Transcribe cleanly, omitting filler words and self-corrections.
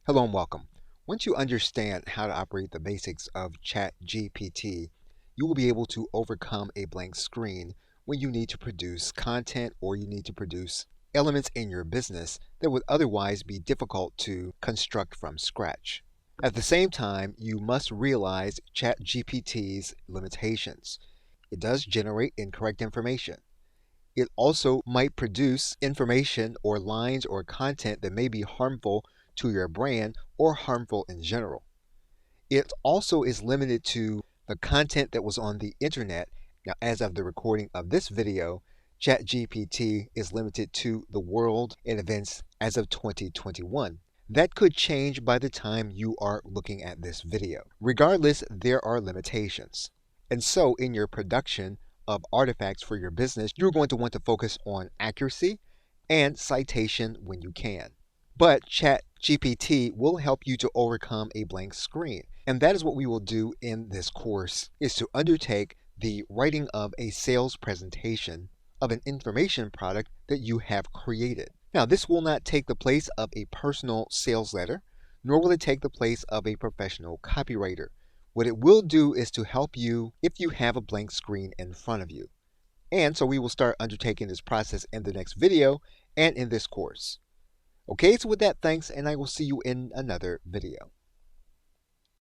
Hello and welcome. Once you understand how to operate the basics of Chat GPT, you will be able to overcome a blank screen when you need to produce content or you need to produce elements in your business that would otherwise be difficult to construct from scratch. At the same time, you must realize Chat GPT's limitations. It does generate incorrect information. It also might produce information or lines or content that may be harmful to your brand or harmful in general. It also is limited to the content that was on the internet. Now, as of the recording of this video, ChatGPT is limited to the world and events as of 2021. That could change by the time you are looking at this video. Regardless, there are limitations. And so, in your production of artifacts for your business, you're going to want to focus on accuracy and citation when you can. But ChatGPT will help you to overcome a blank screen. And that is what we will do in this course, is to undertake the writing of a sales presentation of an information product that you have created. Now, this will not take the place of a personal sales letter, nor will it take the place of a professional copywriter. What it will do is to help you if you have a blank screen in front of you. And so we will start undertaking this process in the next video and in this course. Okay, so with that, thanks, and I will see you in another video.